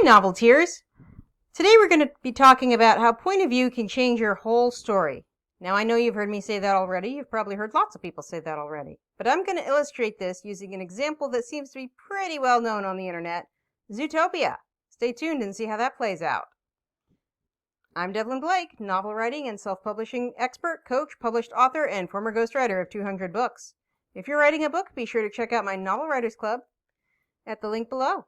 Novelteers! Today we're going to be talking about how point of view can change your whole story. Now I know you've heard me say that already. You've probably heard lots of people say that already. But I'm going to illustrate this using an example that seems to be pretty well known on the internet, Zootopia. Stay tuned and see how that plays out. I'm Devlin Blake, novel writing and self-publishing expert, coach, published author, and former ghostwriter of 200 books. If you're writing a book, be sure to check out my Novel Writers Club at the link below.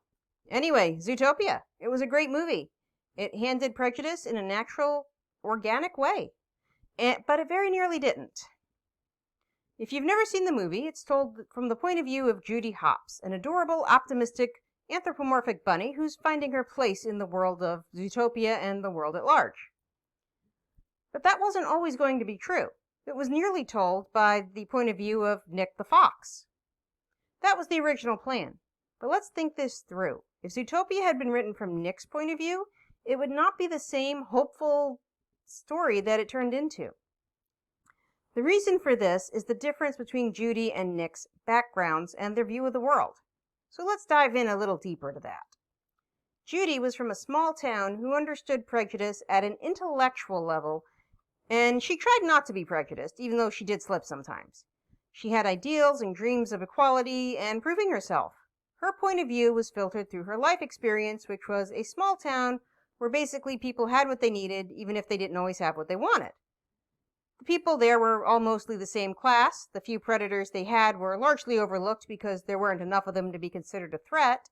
Anyway, Zootopia. It was a great movie. It handled prejudice in a natural, organic way, but it very nearly didn't. If you've never seen the movie, it's told from the point of view of Judy Hopps, an adorable, optimistic, anthropomorphic bunny who's finding her place in the world of Zootopia and the world at large. But that wasn't always going to be true. It was nearly told by the point of view of Nick the Fox. That was the original plan. But let's think this through. If Zootopia had been written from Nick's point of view, it would not be the same hopeful story that it turned into. The reason for this is the difference between Judy and Nick's backgrounds and their view of the world. So let's dive in a little deeper to that. Judy was from a small town who understood prejudice at an intellectual level, and she tried not to be prejudiced, even though she did slip sometimes. She had ideals and dreams of equality and proving herself. Her point of view was filtered through her life experience, which was a small town where basically people had what they needed, even if they didn't always have what they wanted. The people there were all mostly the same class. The few predators they had were largely overlooked because there weren't enough of them to be considered a threat.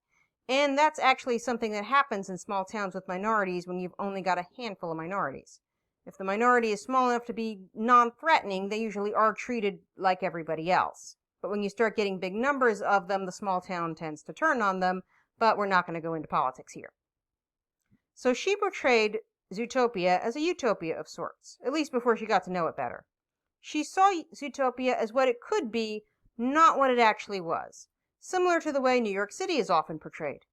And that's actually something that happens in small towns with minorities when you've only got a handful of minorities. If the minority is small enough to be non-threatening, they usually are treated like everybody else. But when you start getting big numbers of them, the small town tends to turn on them, but we're not going to go into politics here. So she portrayed Zootopia as a utopia of sorts, at least before she got to know it better. She saw Zootopia as what it could be, not what it actually was, similar to the way New York City is often portrayed.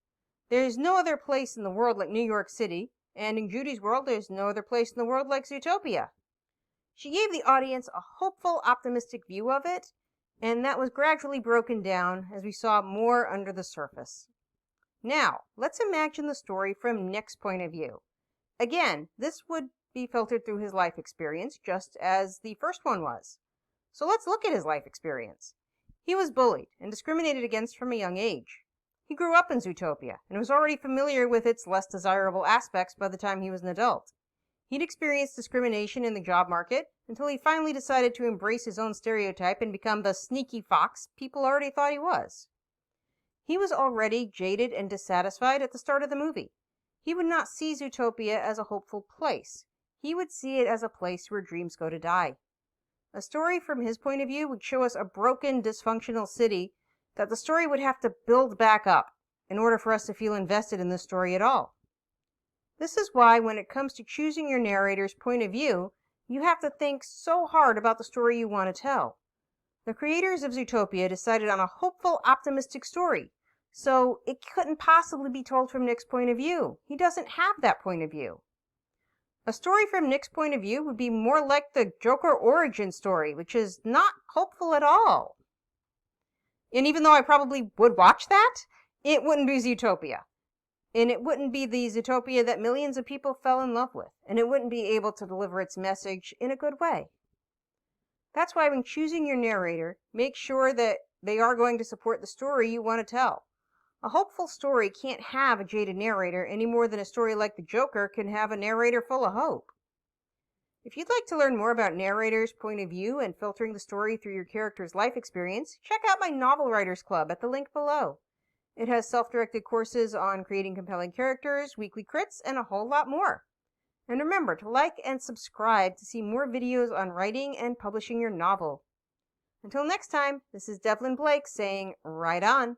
There's no other place in the world like New York City, and in Judy's world, there's no other place in the world like Zootopia. She gave the audience a hopeful, optimistic view of it, and that was gradually broken down as we saw more under the surface. Now, let's imagine the story from Nick's point of view. Again, this would be filtered through his life experience, just as the first one was. So let's look at his life experience. He was bullied and discriminated against from a young age. He grew up in Zootopia and was already familiar with its less desirable aspects by the time he was an adult. He'd experienced discrimination in the job market until he finally decided to embrace his own stereotype and become the sneaky fox people already thought he was. He was already jaded and dissatisfied at the start of the movie. He would not see Zootopia as a hopeful place. He would see it as a place where dreams go to die. A story from his point of view would show us a broken, dysfunctional city that the story would have to build back up in order for us to feel invested in this story at all. This is why when it comes to choosing your narrator's point of view, you have to think so hard about the story you want to tell. The creators of Zootopia decided on a hopeful, optimistic story, so it couldn't possibly be told from Nick's point of view. He doesn't have that point of view. A story from Nick's point of view would be more like the Joker origin story, which is not hopeful at all. And even though I probably would watch that, it wouldn't be Zootopia. And it wouldn't be the Zootopia that millions of people fell in love with. And it wouldn't be able to deliver its message in a good way. That's why when choosing your narrator, make sure that they are going to support the story you want to tell. A hopeful story can't have a jaded narrator any more than a story like The Joker can have a narrator full of hope. If you'd like to learn more about narrators' point of view and filtering the story through your character's life experience, check out my Novel Writers Club at the link below. It has self-directed courses on creating compelling characters, weekly crits, and a whole lot more. And remember to like and subscribe to see more videos on writing and publishing your novel. Until next time, this is Devlin Blake saying, write on.